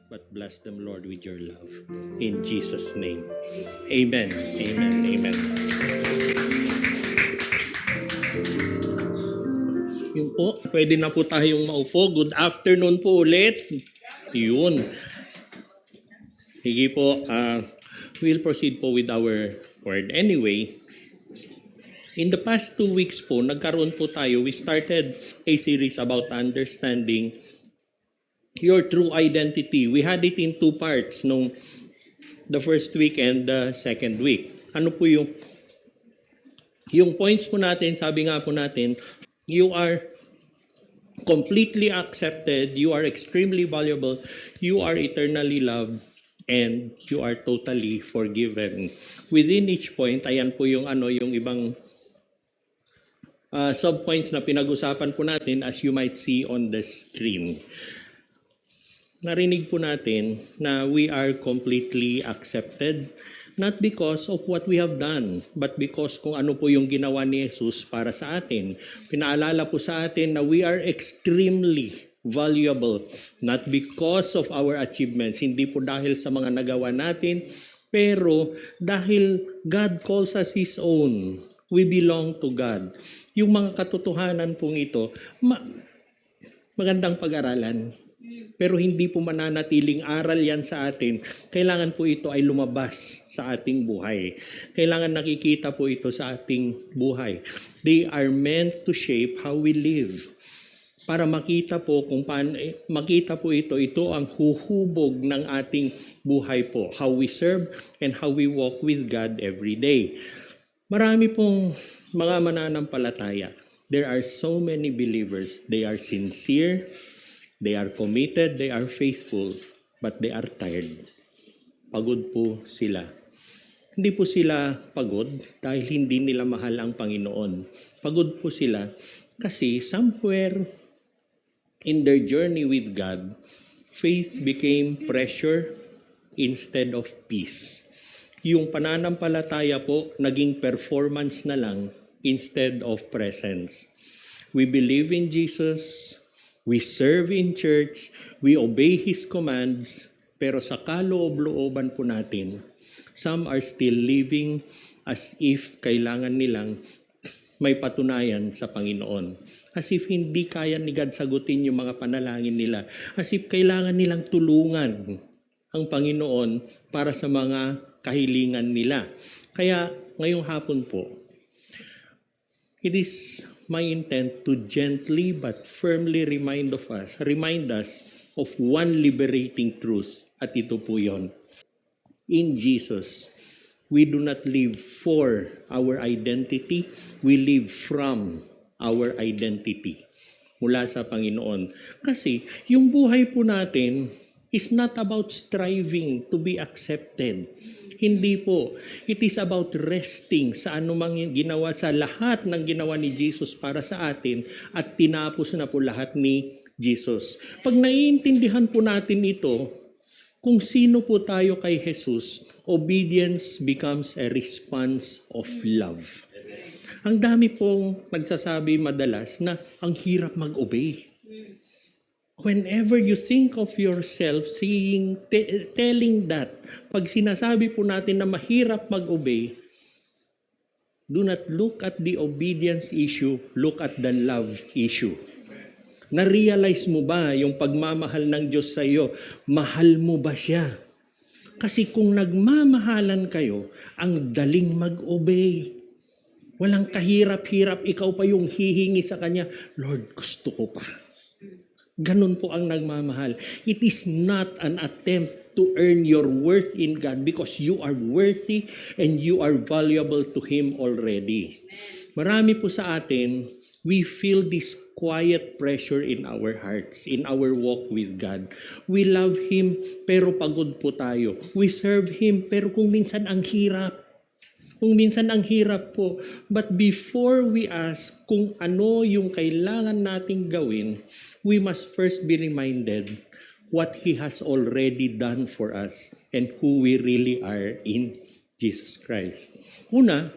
but bless them, Lord, with your love. In Jesus' name. Amen. Amen. Amen. Yun po, pwede na po tayong maupo. Good afternoon po ulit. Yun. Sige po, we'll proceed po with our word. Anyway, in the past 2 weeks po, nagkaroon po tayo, we started a series about understanding your true identity. We had it in 2 parts nung the first week and the second week. Ano po yung points po natin, sabi nga po natin, you are completely accepted, you are extremely valuable, you are eternally loved, and you are totally forgiven. Within each point, ayan po yung yung ibang sub-points na pinag-usapan po natin as you might see on the screen. Narinig po natin na we are completely accepted, not because of what we have done, but because kung ano po yung ginawa ni Jesus para sa atin. Pinaalala po sa atin na we are extremely valuable, not because of our achievements, hindi po dahil sa mga nagawa natin, pero dahil God calls us His own. We belong to God. Yung mga katotohanan pong ito, magandang pag-aralan. Pero hindi po mananatiling aral yan sa atin. Kailangan po ito ay lumabas sa ating buhay. Kailangan nakikita po ito sa ating buhay. They are meant to shape how we live. Para makita po kung paano, makita po ito ang huhubog ng ating buhay po. How we serve and how we walk with God every day. Marami pong mga mananampalataya. There are so many believers. They are sincere, they are committed, they are faithful, but they are tired. Pagod po sila. Hindi po sila pagod dahil hindi nila mahal ang Panginoon. Pagod po sila kasi somewhere in their journey with God, faith became pressure instead of peace. Yung pananampalataya po naging performance na lang instead of presence. We believe in Jesus, we serve in church, we obey His commands, pero sa kaloob-looban po natin, some are still living as if kailangan nilang may patunayan sa Panginoon. As if hindi kaya ni God sagutin yung mga panalangin nila. As if kailangan nilang tulungan ang Panginoon para sa mga kahilingan nila. Kaya ngayong hapon po, it is my intent to gently but firmly remind us of one liberating truth. At ito po yon. In Jesus, we do not live for our identity, we live from our identity mula sa Panginoon. Kasi yung buhay po natin is not about striving to be accepted. Hindi po. It is about resting sa anumang ginawa, sa lahat ng ginawa ni Jesus para sa atin at tinapos na po lahat ni Jesus. Pag naiintindihan po natin ito, kung sino po tayo kay Jesus, obedience becomes a response of love. Ang dami pong nagsasabi madalas na ang hirap mag-obey. Whenever you think of yourself telling that, pag sinasabi po natin na mahirap mag-obey, do not look at the obedience issue, look at the love issue. Na-realize mo ba yung pagmamahal ng Diyos sa iyo? Mahal mo ba siya? Kasi kung nagmamahalan kayo, ang daling mag-obey. Walang kahirap-hirap, ikaw pa yung hihingi sa Kanya, Lord, gusto ko pa. Ganun po ang nagmamahal. It is not an attempt to earn your worth in God because you are worthy and you are valuable to Him already. Marami po sa atin, we feel this quiet pressure in our hearts, in our walk with God. We love Him, pero pagod po tayo. We serve Him, pero kung minsan ang hirap. Kung minsan ang hirap po. But before we ask kung ano yung kailangan nating gawin, we must first be reminded what He has already done for us and who we really are in Jesus Christ. Una,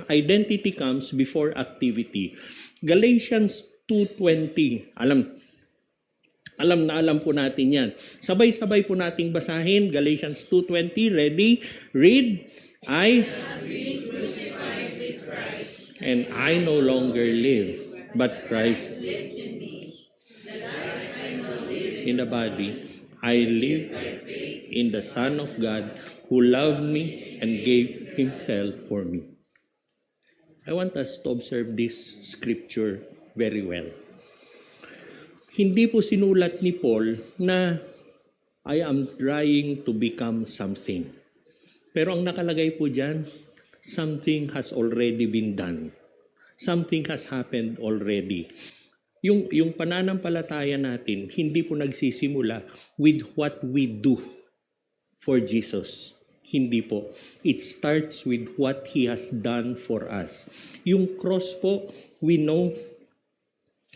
identity comes before activity. Galatians 2:20. Alam na alam po natin yan. Sabay-sabay po nating basahin. Galatians 2:20. Ready? Read. I and I no longer live, but Christ in the body. I live in the Son of God who loved me and gave Himself for me. I want us to observe this scripture very well. Hindi po sinulat ni Paul na I am trying to become something. Pero ang nakalagay po dyan, something has already been done. Something has happened already. Yung pananampalataya natin, hindi po nagsisimula with what we do for Jesus. Hindi po. It starts with what He has done for us. Yung cross po, we know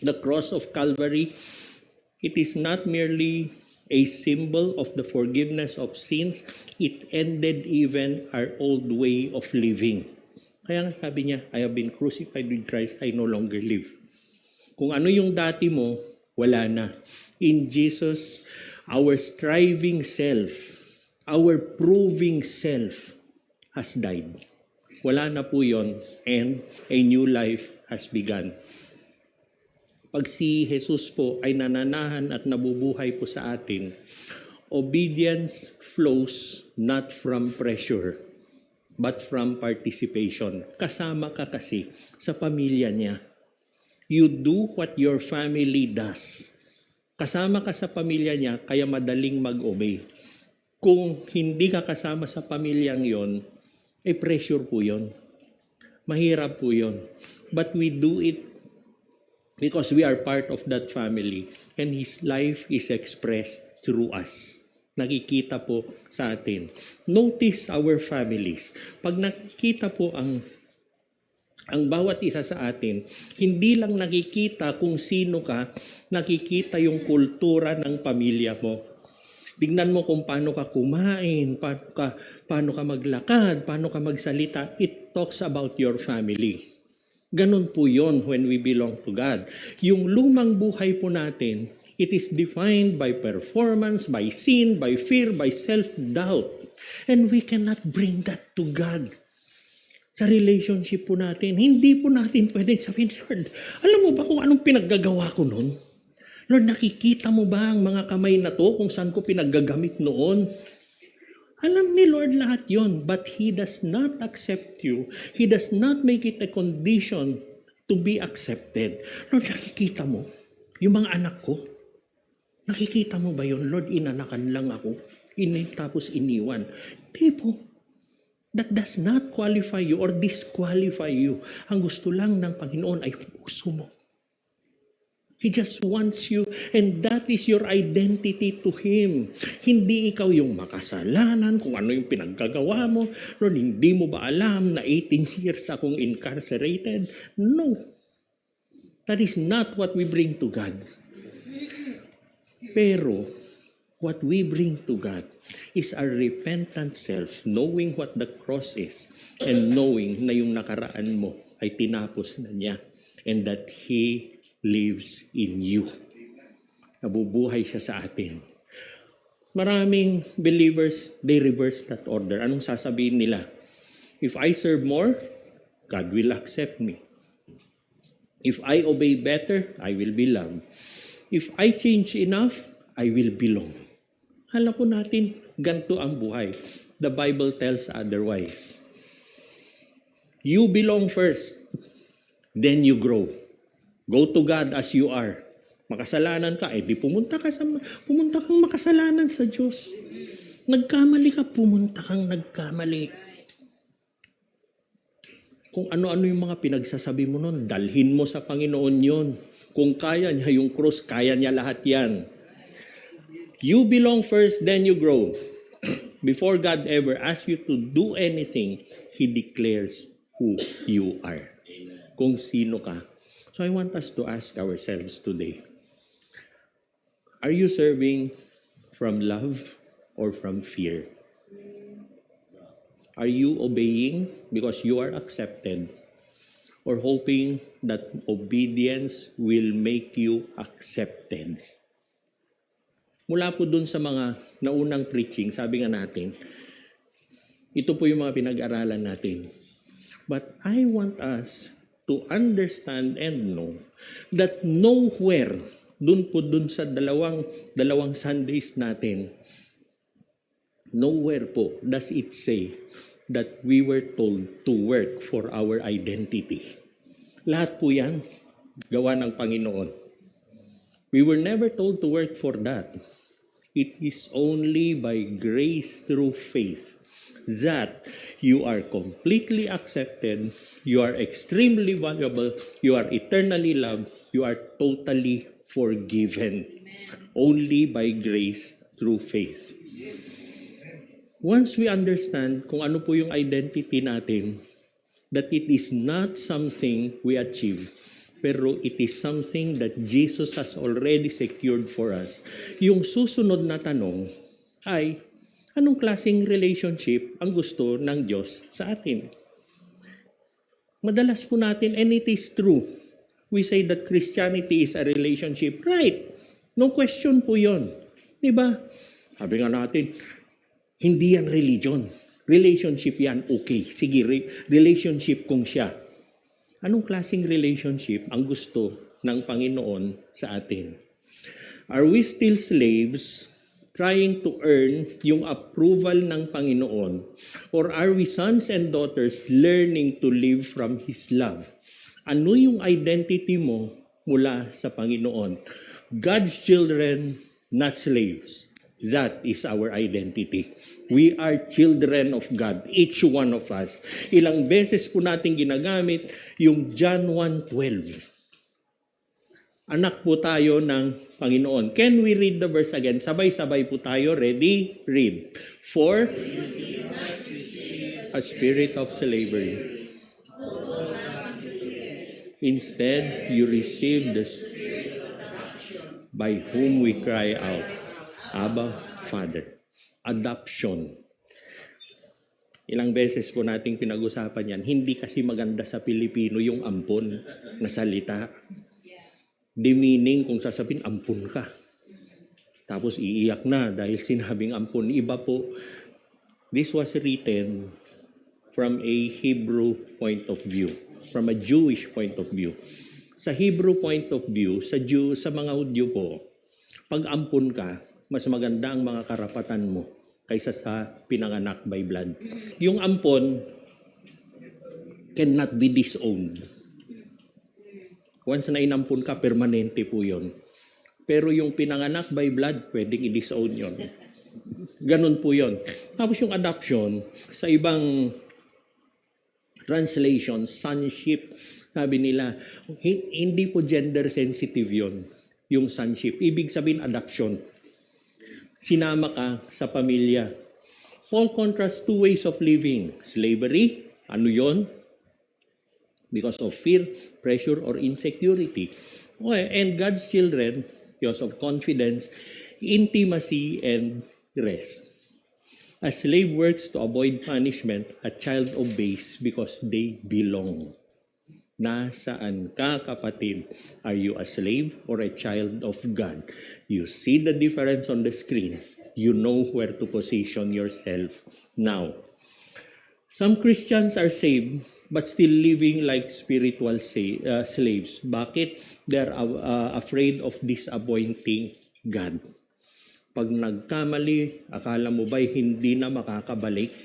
the cross of Calvary, it is not merely a symbol of the forgiveness of sins, it ended even our old way of living. Kaya nga sabi niya, I have been crucified with Christ, I no longer live. Kung ano yung dati mo, wala na. In Jesus, our striving self, our proving self has died. Wala na po yon, and a new life has begun. Pag si Jesus po ay nananahan at nabubuhay po sa atin, obedience flows not from pressure, but from participation. Kasama ka kasi sa pamilya niya. You do what your family does. Kasama ka sa pamilya niya, kaya madaling mag-obey. Kung hindi ka kasama sa pamilyang yon, pressure po yon. Mahirap po yon. But we do it because we are part of that family and His life is expressed through us. Nakikita po sa atin. Notice our families. Pag nakikita po ang bawat isa sa atin, hindi lang nakikita kung sino ka, nakikita yung kultura ng pamilya mo. Tingnan mo kung paano ka kumain, paano ka maglakad, paano ka magsalita. It talks about your family. Ganun po yon when we belong to God. Yung lumang buhay po natin, it is defined by performance, by sin, by fear, by self-doubt. And we cannot bring that to God. Sa relationship po natin, hindi po natin pwedeng sabihin, Lord, alam mo ba kung anong pinaggagawa ko noon? Lord, nakikita mo ba ang mga kamay na to kung saan ko pinaggagamit noon? Alam ni Lord lahat yon, but He does not accept you. He does not make it a condition to be accepted. Lord, nakikita mo yung mga anak ko? Nakikita mo ba yon? Lord, inanakan lang ako. Tapos iniwan. Hindi po. That does not qualify you or disqualify you. Ang gusto lang ng Panginoon ay puso mo. He just wants you, and that is your identity to Him. Hindi ikaw yung makasalanan, kung ano yung pinaggagawa mo. Lord, hindi mo ba alam na 18 years akong incarcerated? No. That is not what we bring to God. Pero, what we bring to God is our repentant self, knowing what the cross is, and knowing na yung nakaraan mo ay tinapos na niya, and that He lives in you. Nabubuhay siya sa atin. Maraming believers, they reverse that order. Anong sasabihin nila? If I serve more, God will accept me. If I obey better, I will be loved. If I change enough, I will belong. Alam po natin, ganito ang buhay. The Bible tells otherwise. You belong first, then you grow. Go to God as you are. Makasalanan ka, di pumunta kang makasalanan sa Diyos. Nagkamali ka, pumunta kang nagkamali. Kung ano-ano yung mga pinagsasabi mo nun, dalhin mo sa Panginoon yun. Kung kaya niya yung cross, kaya niya lahat yan. You belong first, then you grow. Before God ever asks you to do anything, He declares who you are. Kung sino ka. So I want us to ask ourselves today, are you serving from love or from fear? Are you obeying because you are accepted or hoping that obedience will make you accepted? Mula po dun sa mga naunang preaching, sabi nga natin, ito po yung mga pinag-aralan natin. But I want us to understand and know that nowhere, dun sa dalawang Sundays natin, nowhere po does it say that we were told to work for our identity. Lahat po yan, gawa ng Panginoon. We were never told to work for that. It is only by grace through faith that you are completely accepted, you are extremely valuable, you are eternally loved, you are totally forgiven. Only by grace through faith. Once we understand kung ano po yung identity natin, that it is not something we achieve, pero it is something that Jesus has already secured for us. Yung susunod na tanong ay, anong klaseng relationship ang gusto ng Diyos sa atin? Madalas po natin, and it is true, we say that Christianity is a relationship. Right. No question po yun. Diba? Sabi nga natin, hindi yan religion. Relationship yan, okay. Sige, relationship kung siya. Anong klaseng relationship ang gusto ng Panginoon sa atin? Are we still slaves trying to earn yung approval ng Panginoon? Or are we sons and daughters learning to live from His love? Ano yung identity mo mula sa Panginoon? God's children, not slaves. That is our identity. We are children of God, each one of us. Ilang beses po natin ginagamit yung John 1:12. Anak po tayo ng Panginoon. Can we read the verse again? Sabay-sabay po tayo. Ready? Read. For a spirit of slavery. Instead, you receive the Spirit by whom we cry out, Abba, Father. Adoption. Ilang beses po nating pinag-usapan yan. Hindi kasi maganda sa Pilipino yung ampon na salita. Demeaning kung sasabihin, ampun ka. Tapos iiyak na dahil sinabing ampun. Iba po, this was written from a Hebrew point of view, from a Jewish point of view. Sa Hebrew point of view, sa mga Hudyo po, pag ampun ka, mas maganda ang mga karapatan mo kaysa sa pinanganak by blood. Yung ampon cannot be disowned. Once na inampun ka, permanente po yun. Pero yung pinanganak by blood, pwedeng i-disown yun. Ganun po yun. Tapos yung adoption, sa ibang translation, sonship, sabi nila, hindi po gender sensitive yun, yung sonship. Ibig sabihin, adoption. Sinama ka sa pamilya. Paul contrasts two ways of living. Slavery, ano yon? Because of fear, pressure, or insecurity. Okay, and God's children, because of confidence, intimacy, and rest. A slave works to avoid punishment, a child obeys because they belong. Nasaan ka, kapatid? Are you a slave or a child of God? You see the difference on the screen. You know where to position yourself now. Some Christians are saved but still living like spiritual slaves. Bakit? They're afraid of disappointing God. Pag nagkamali, akala mo ba'y hindi na makakabalik?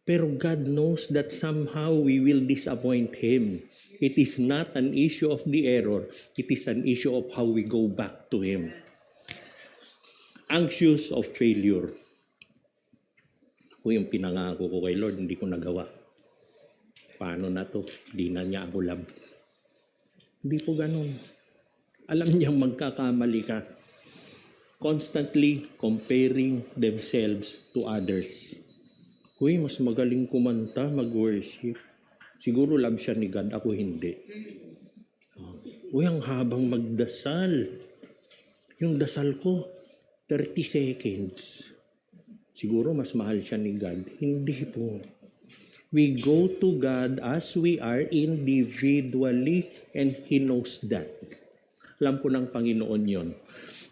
Pero God knows that somehow we will disappoint Him. It is not an issue of the error. It is an issue of how we go back to Him. Anxious of failure. Kung yung pinangako ko kay Lord, hindi ko nagawa. Paano na to? Di na niya ako love. Hindi po ganun. Alam niyang magkakamali ka. Constantly comparing themselves to others. Uy, mas magaling kumanta, mag-worship. Siguro love siya ni God, ako hindi. Uy, ang habang magdasal. Yung dasal ko, 30 seconds. Siguro mas mahal siya ni God. Hindi po. We go to God as we are individually and He knows that. Alam po ng Panginoon yon.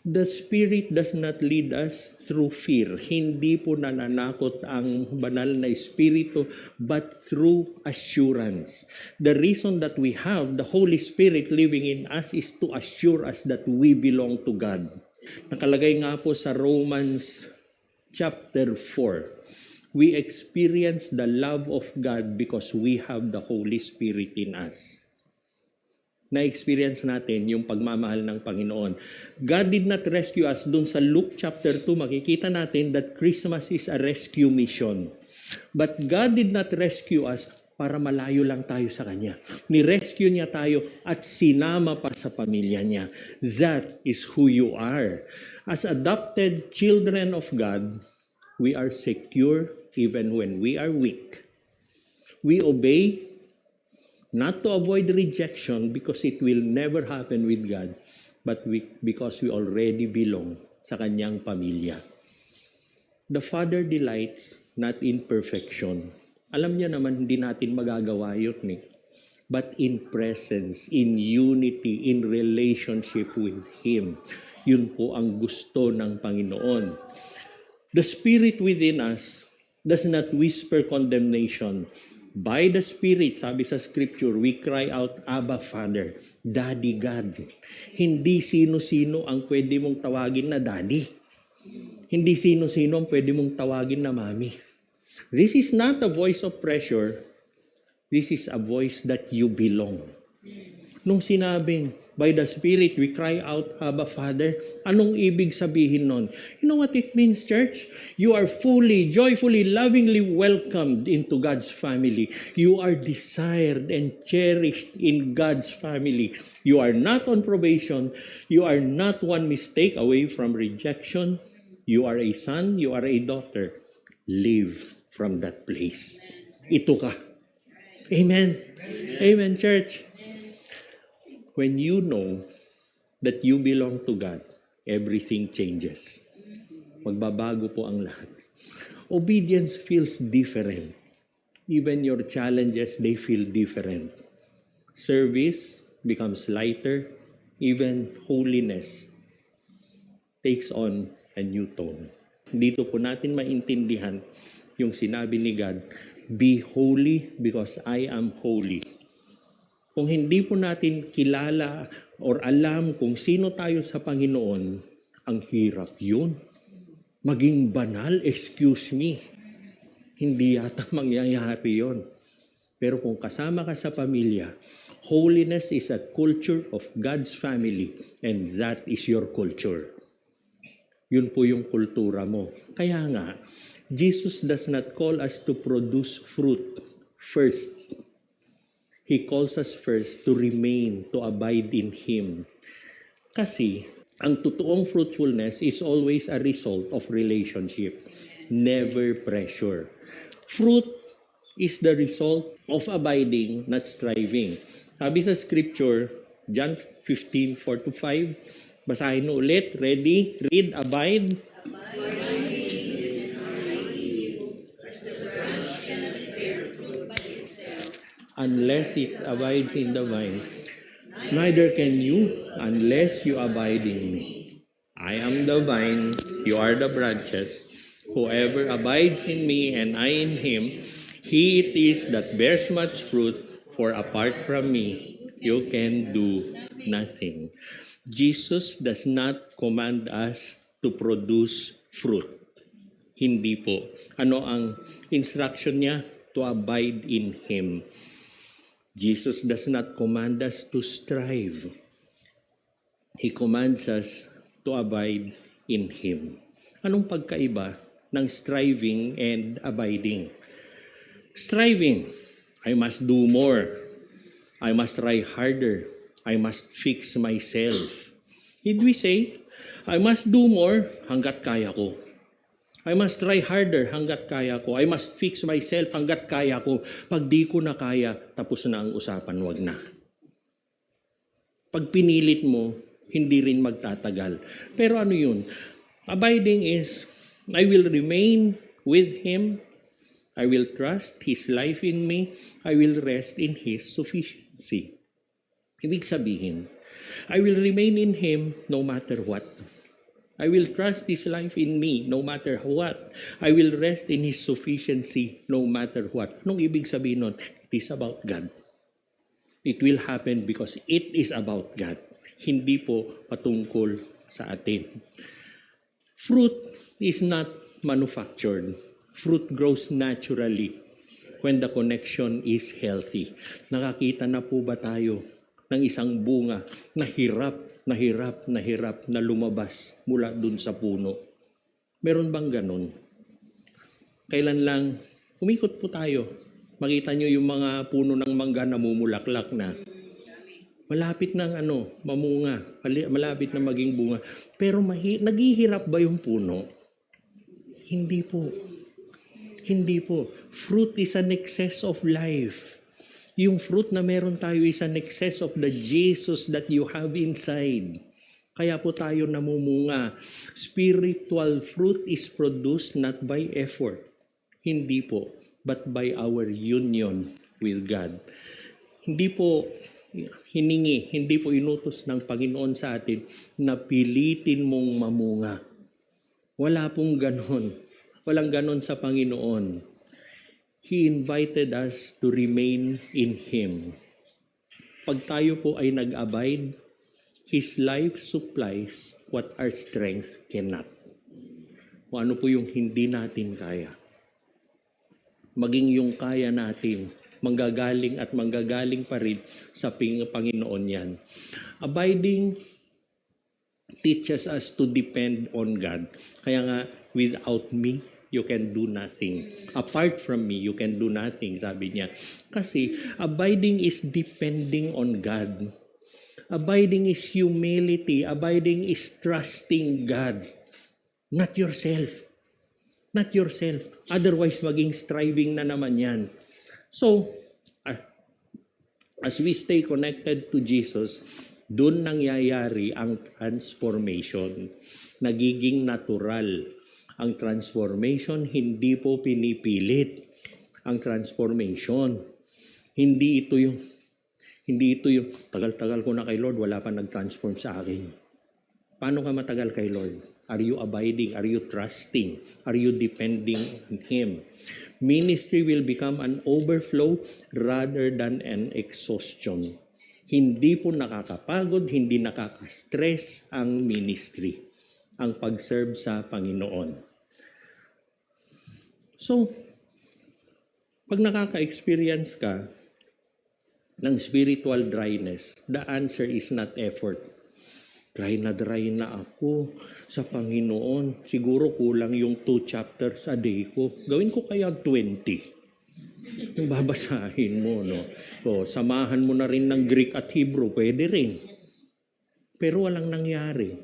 The Spirit does not lead us through fear. Hindi po nananakot ang banal na Espiritu, but through assurance. The reason that we have the Holy Spirit living in us is to assure us that we belong to God. Nakalagay nga po sa Romans chapter 4, we experience the love of God because we have the Holy Spirit in us. Na-experience natin yung pagmamahal ng Panginoon. God did not rescue us. Dun sa Luke chapter 2, makikita natin that Christmas is a rescue mission. But God did not rescue us para malayo lang tayo sa Kanya. Ni-rescue niya tayo at sinama pa sa pamilya niya. That is who you are. As adopted children of God, we are secure even when we are weak. We obey not to avoid rejection because it will never happen with God, but because we already belong sa Kanyang pamilya. The Father delights not in perfection. Alam niya naman hindi natin magagawa yun but in presence, in unity, in relationship with Him. Yun po ang gusto ng Panginoon. The Spirit within us does not whisper condemnation. By the Spirit, sabi sa Scripture, we cry out, Abba, Father, Daddy God. Hindi sino-sino ang pwede mong tawagin na Daddy. Hindi sino-sino ang pwede mong tawagin na Mami. This is not a voice of pressure. This is a voice that you belong. Nung sinabing, by the Spirit, we cry out, Abba, Father, anong ibig sabihin nun? You know what it means, church? You are fully, joyfully, lovingly welcomed into God's family. You are desired and cherished in God's family. You are not on probation. You are not one mistake away from rejection. You are a son, you are a daughter. Live from that place. Ito ka. Amen. Amen, church. When you know that you belong to God, everything changes. Magbabago po ang lahat. Obedience feels different. Even your challenges, they feel different. Service becomes lighter. Even holiness takes on a new tone. Dito po natin maintindihan yung sinabi ni God, be holy because I am holy. Kung hindi po natin kilala or alam kung sino tayo sa Panginoon, ang hirap yun. Maging banal, excuse me. Hindi yata mangyayari yun. Pero kung kasama ka sa pamilya, holiness is a culture of God's family and that is your culture. Yun po yung kultura mo. Kaya nga, Jesus does not call us to produce fruit first. He calls us first to remain, to abide in Him. Kasi, ang totoong fruitfulness is always a result of relationship, never pressure. Fruit is the result of abiding, not striving. Sabi sa Scripture, John 15:4-5, basahin ulit. Ready? Read, abide. Unless it abides in the vine, neither can you unless you abide in me. I am the vine, you are the branches. Whoever abides in me and I in him, he it is that bears much fruit, for apart from me, you can do nothing. Jesus does not command us to produce fruit. Hindi po. Ano ang instruction niya? To abide in Him. Jesus does not command us to strive. He commands us to abide in Him. Anong pagkaiba ng striving and abiding? Striving, I must do more. I must try harder. I must fix myself. Did we say, I must do more hanggat kaya ko? I must try harder hanggat kaya ko. I must fix myself hanggat kaya ko. Pag di ko na kaya, tapos na ang usapan, wag na. Pag pinilit mo, hindi rin magtatagal. Pero ano yun? Abiding is, I will remain with Him. I will trust His life in me. I will rest in His sufficiency. Ibig sabihin, I will remain in Him no matter what. I will trust His life in me no matter what. I will rest in His sufficiency no matter what. Anong ibig sabihin nun? It is about God. It will happen because it is about God. Hindi po patungkol sa atin. Fruit is not manufactured. Fruit grows naturally when the connection is healthy. Nakakita na po ba tayo ng isang bunga na hirap na lumabas mula dun sa puno? Meron bang ganun? Kailan lang, umikot po tayo. Makita nyo yung mga puno ng mangga na mumulaklak na. Malapit ng mamunga. Malapit na maging bunga. Pero naghihirap ba yung puno? Hindi po. Hindi po. Fruit is an excess of life. Yung fruit na meron tayo is an excess of the Jesus that you have inside. Kaya po tayo namumunga. Spiritual fruit is produced not by effort. Hindi po. But by our union with God. Hindi po hiningi, hindi po inutos ng Panginoon sa atin na pilitin mong mamunga. Wala pong ganon. Walang ganon sa Panginoon. He invited us to remain in Him. Pag tayo po ay nag-abide, His life supplies what our strength cannot. Kung ano po yung hindi natin kaya. Maging yung kaya natin, manggagaling at manggagaling pa rin sa Panginoon yan. Abiding teaches us to depend on God. Kaya nga, without me, you can do nothing. Apart from me, you can do nothing, sabi niya. Kasi abiding is depending on God. Abiding is humility. Abiding is trusting God. Not yourself. Not yourself. Otherwise, maging striving na naman yan. So, as we stay connected to Jesus, doon nangyayari ang transformation. Nagiging natural. Ang transformation, hindi po pinipilit ang transformation. Hindi ito yung tagal-tagal ko na kay Lord, wala pa nag-transform sa akin. Paano ka matagal kay Lord? Are you abiding? Are you trusting? Are you depending on Him? Ministry will become an overflow rather than an exhaustion. Hindi po nakakapagod, hindi nakaka-stress ang ministry, ang pag-serve sa Panginoon. So, pag nakaka-experience ka ng spiritual dryness, the answer is not effort. Dry na ako sa Panginoon. Siguro kulang yung 2 chapters a day ko. Gawin ko kaya 20. Yung babasahin mo, no? So, samahan mo na rin ng Greek at Hebrew, pwede rin. Pero walang nangyari.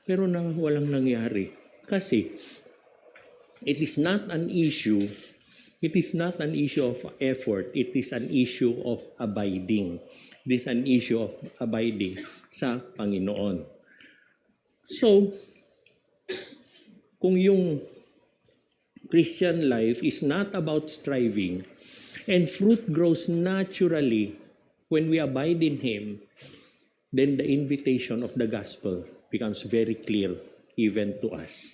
Walang nangyari. Kasi, it is not an issue of effort. It is an issue of abiding. It is an issue of abiding sa Panginoon. So, kung yung Christian life is not about striving, and fruit grows naturally when we abide in Him, then the invitation of the gospel becomes very clear even to us.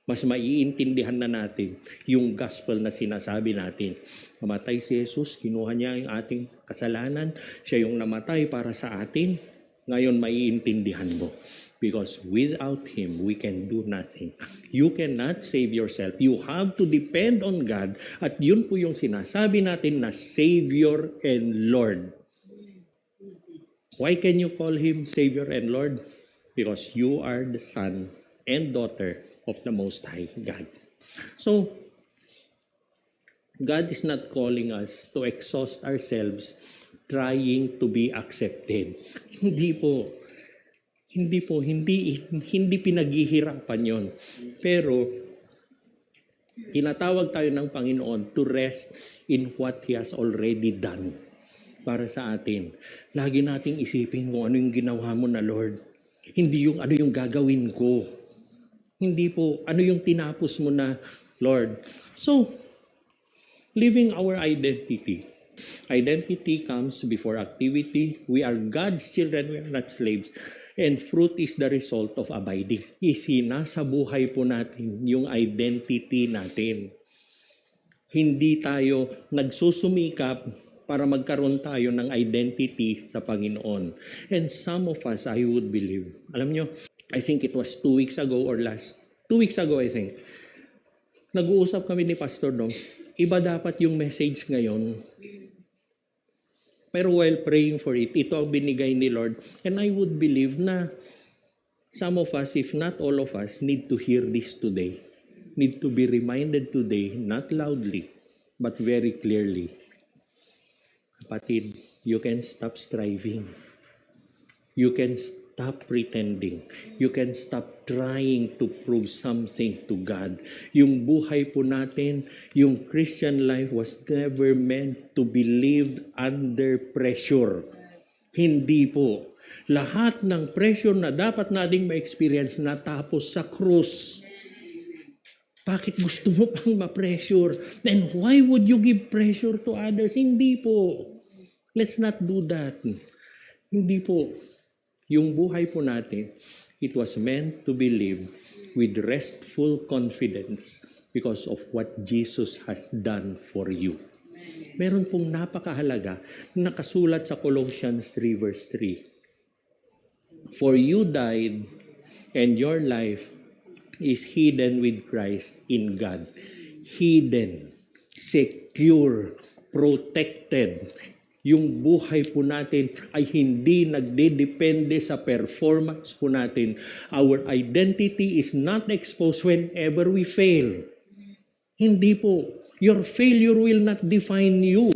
Mas maiintindihan na natin yung gospel na sinasabi natin. Namatay si Jesus, kinuha niya yung ating kasalanan, siya yung namatay para sa atin. Ngayon maiintindihan mo. Because without Him, we can do nothing. You cannot save yourself. You have to depend on God. At yun po yung sinasabi natin na Savior and Lord. Why can you call Him Savior and Lord? Because you are the son and daughter of the Most High God. So, God is not calling us to exhaust ourselves trying to be accepted. Hindi pinaghihirapan yon. Pero, tinatawag tayo ng Panginoon to rest in what He has already done para sa atin. Lagi nating isipin kung ano yung ginawa mo na Lord. Hindi yung ano yung gagawin ko. Hindi po, ano yung tinapos mo na, Lord. So, living our identity. Identity comes before activity. We are God's children, we are not slaves. And fruit is the result of abiding. Nasa buhay po natin yung identity natin. Hindi tayo nagsusumikap para magkaroon tayo ng identity sa Panginoon. And some of us, I would believe, alam nyo, I think it was 2 weeks ago or 2 weeks ago, I think, nag-uusap kami ni Pastor Dom, iba dapat yung message ngayon. Pero while praying for it, ito ang binigay ni Lord. And I would believe na some of us, if not all of us, need to hear this today. Need to be reminded today, not loudly, but very clearly. Kapatid, you can stop striving. You can stop pretending. You can stop trying to prove something to God. Yung buhay po natin, yung Christian life was never meant to be lived under pressure. Hindi po. Lahat ng pressure na dapat nating ma-experience natapos sa krus. Bakit gusto mo pang ma-pressure? Then why would you give pressure to others? Hindi po. Let's not do that. Hindi po. Yung buhay po natin, it was meant to be lived with restful confidence because of what Jesus has done for you. Meron pong napakahalaga na nakasulat sa Colossians 3 verse 3. For you died, and your life is hidden with Christ in God. Hidden, secure, protected. Yung buhay po natin ay hindi nagdedepende sa performance po natin. Our identity is not exposed whenever we fail. Hindi po. Your failure will not define you.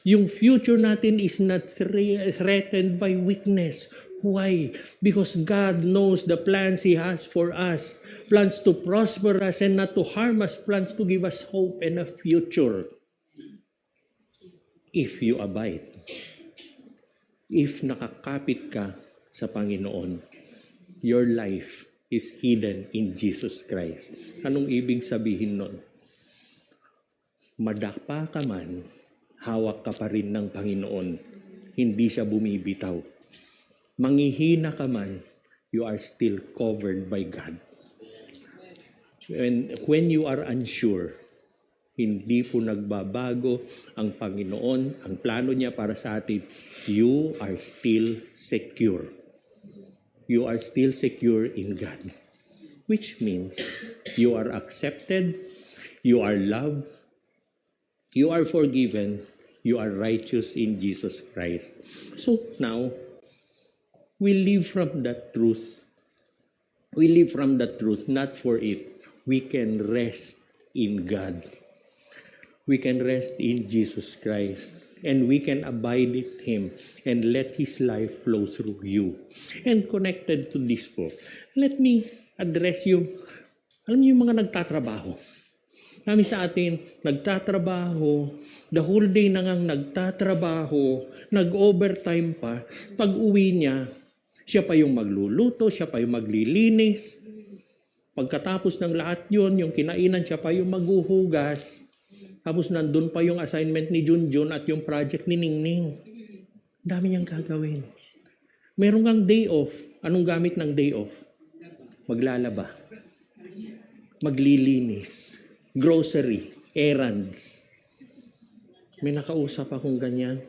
Yung future natin is not threatened by weakness. Why? Because God knows the plans He has for us. Plans to prosper us and not to harm us. Plans to give us hope and a future. If you abide. If nakakapit ka sa Panginoon, your life is hidden in Jesus Christ. Anong ibig sabihin nun? Madapa ka man, hawak ka pa rin ng Panginoon. Hindi siya bumibitaw. Manghihina ka man, you are still covered by God. And when you are unsure, hindi po nagbabago ang Panginoon, ang plano niya para sa atin. You are still secure. You are still secure in God. Which means you are accepted, you are loved, you are forgiven, you are righteous in Jesus Christ. So now, we live from that truth. We live from that truth, not for it. We can rest in God. We can rest in Jesus Christ. And we can abide in Him and let His life flow through you. And connected to this po, let me address you. Alam niyo yung mga nagtatrabaho. Kami sa atin, nagtatrabaho, the whole day na ngang nagtatrabaho, nag-overtime pa, pag uwi niya, siya pa yung magluluto, siya pa yung maglilinis. Pagkatapos ng lahat yun, yung kinainan, siya pa yung maghuhugas. Tapos nandun pa yung assignment ni Junjun at yung project ni Ningning. Dami niyang gagawin. Meron kang day off. Anong gamit ng day off? Maglalaba. Maglilinis. Grocery. Errands. May nakausap akong ganyan.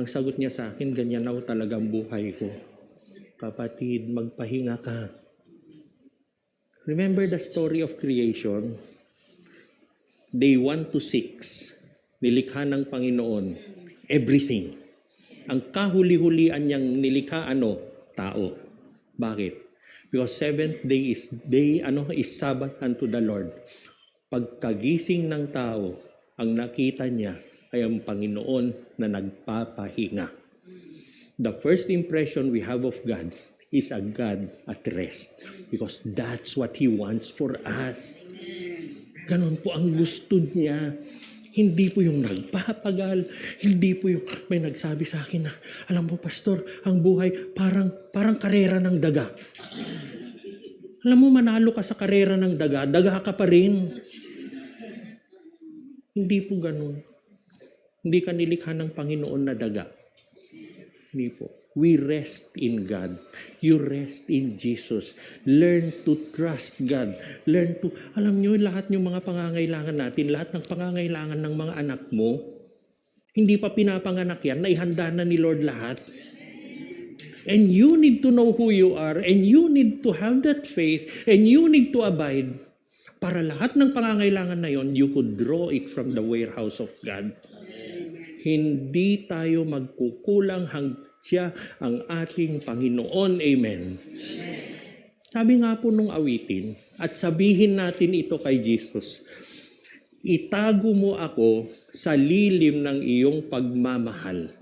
Ang sagot niya sa akin, ganyan na talagang buhay ko. Kapatid, magpahinga ka. Remember the story of creation? Day 1 to 6, nilikha ng Panginoon, everything. Ang kahuli-hulian niyang nilikha, tao. Bakit? Because seventh day is Sabbath unto the Lord. Pagkagising ng tao, ang nakita niya ay ang Panginoon na nagpapahinga. The first impression we have of God is a God at rest. Because that's what He wants for us. Ganon po ang gusto niya. Hindi po yung nagpapagal. Hindi po yung may nagsabi sa akin na, alam mo, Pastor, ang buhay parang karera ng daga. Alam mo, manalo ka sa karera ng daga, daga ka pa rin. Hindi po ganon. Hindi ka nilikha ng Panginoon na daga. Hindi po. We rest in God. You rest in Jesus. Learn to trust God. Learn to, alam nyo, lahat yung mga pangangailangan natin, lahat ng pangangailangan ng mga anak mo, hindi pa pinapanganak yan, naihanda na ni Lord lahat. And you need to know who you are, and you need to have that faith, and you need to abide. Para lahat ng pangangailangan na yon, you could draw it from the warehouse of God. Hindi tayo magkukulang siya ang ating Panginoon. Amen. Sabi nga po nung awitin, at sabihin natin ito kay Jesus, itago mo ako sa lilim ng iyong pagmamahal.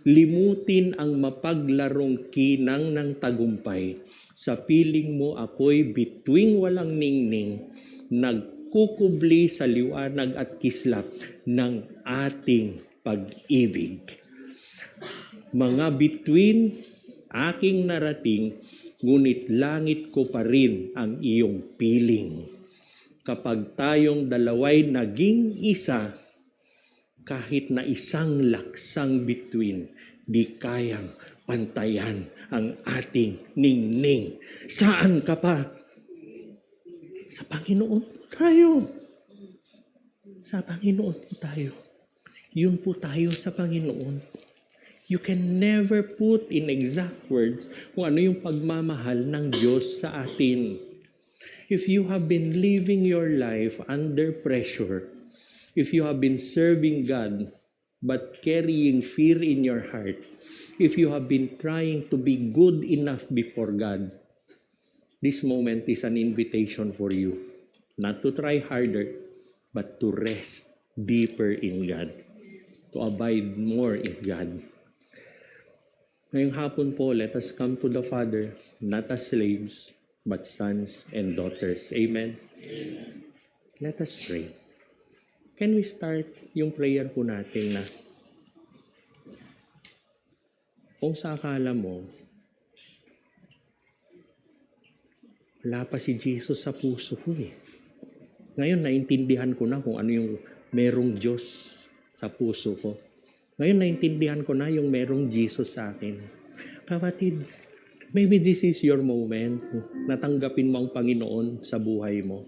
Limutin ang mapaglarong kinang ng tagumpay. Sa piling mo ako'y bituing walang ningning, nagkukubli sa liwanag at kislap ng ating pag-ibig. Mga bituin aking narating, ngunit langit ko pa rin ang iyong piling. Kapag tayong dalaway naging isa, kahit na isang laksang bituin, di kayang pantayan ang ating ningning. Saan ka pa? Sa Panginoon po tayo. Sa Panginoon po tayo. Yun po tayo sa Panginoon. You can never put in exact words kung ano yung pagmamahal ng Diyos sa atin. If you have been living your life under pressure, if you have been serving God but carrying fear in your heart, if you have been trying to be good enough before God, this moment is an invitation for you not to try harder, but to rest deeper in God, to abide more in God. Ngayong hapon po, let us come to the Father, not as slaves, but sons and daughters. Amen? Amen. Let us pray. Can we start yung prayer po natin na kung sa akala mo, wala pa si Jesus sa puso ko eh. Ngayon, naintindihan ko na kung ano yung merong Diyos sa puso ko. Ngayon, naintindihan ko na yung merong Jesus sa akin. Kapatid, maybe this is your moment. Natanggapin mo ang Panginoon sa buhay mo.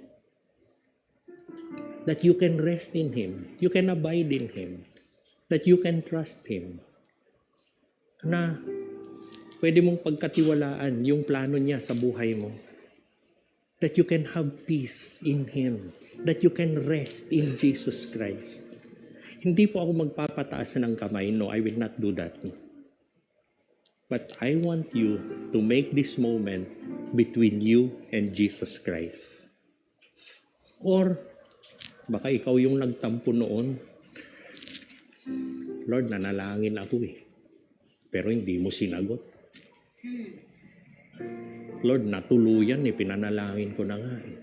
That you can rest in Him. You can abide in Him. That you can trust Him. Na pwede mong pagkatiwalaan yung plano niya sa buhay mo. That you can have peace in Him. That you can rest in Jesus Christ. Hindi po ako magpapataas ng kamay. No, I will not do that. But I want you to make this moment between you and Jesus Christ. Or, baka ikaw yung nagtampo noon. Lord, nanalangin ako eh. Pero hindi mo sinagot. Lord, natuluyan eh. Pinanalangin ko na nga eh.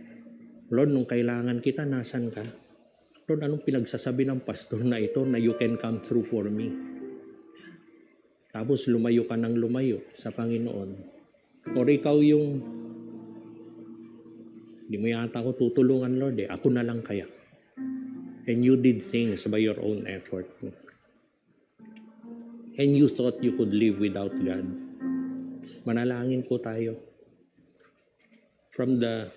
Lord, nung kailangan kita, nasan ka? Lord, anong pinagsasabi ng pastor na ito na you can come through for me? Tapos lumayo ka ng lumayo sa Panginoon. Or ikaw yung, hindi mo yata ako tutulungan, Lord eh. Ako na lang kaya. And you did things by your own effort. And you thought you could live without God. Manalangin po tayo. From the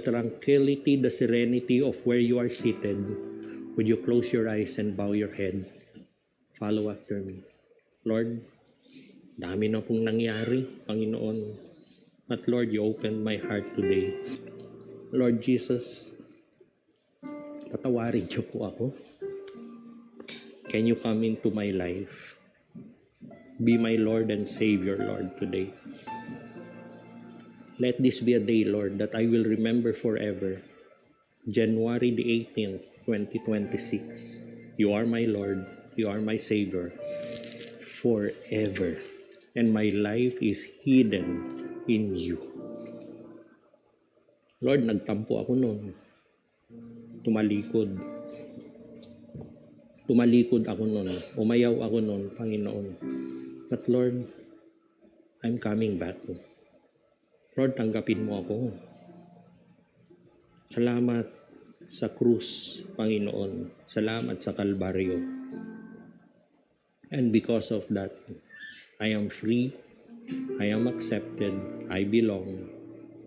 tranquility, the serenity of where you are seated, would you close your eyes and bow your head? Follow after me. Lord, dami na pong nangyari, Panginoon. But Lord, you opened my heart today. Lord Jesus, patawarin niyo po ako. Can you come into my life? Be my Lord and Savior, Lord, today. Let this be a day, Lord, that I will remember forever. January the 18th, 2026. You are my Lord. You are my Savior. Forever. And my life is hidden in you. Lord, nagtampo ako noon. Tumalikod ako noon. Umayaw ako noon, Panginoon. But Lord, I'm coming back. Lord, tanggapin mo ako. Salamat sa krus, Panginoon. Salamat sa Kalbaryo. And because of that, I am free. I am accepted. I belong.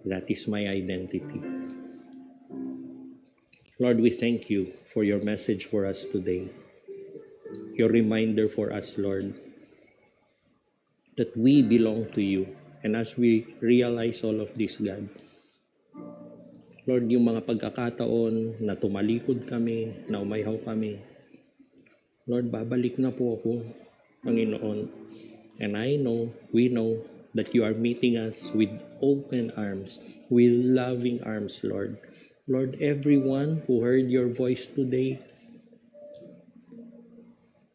That is my identity. Lord, we thank you for your message for us today. Your reminder for us, Lord, that we belong to you. And as we realize all of this, God, Lord, yung mga pagkakataon na tumalikod kami, na umayhaw kami, Lord, babalik na po ako, Panginoon. And I know, we know, that you are meeting us with open arms, with loving arms, Lord. Lord, everyone who heard your voice today,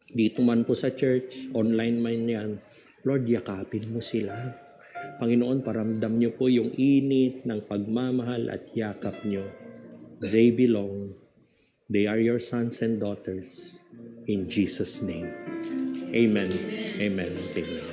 dito man po sa church, online man yan, Lord, yakapin mo sila. Panginoon, paramdam niyo po yung init ng pagmamahal at yakap niyo. They belong. They are your sons and daughters. In Jesus' name. Amen. Amen. Amen.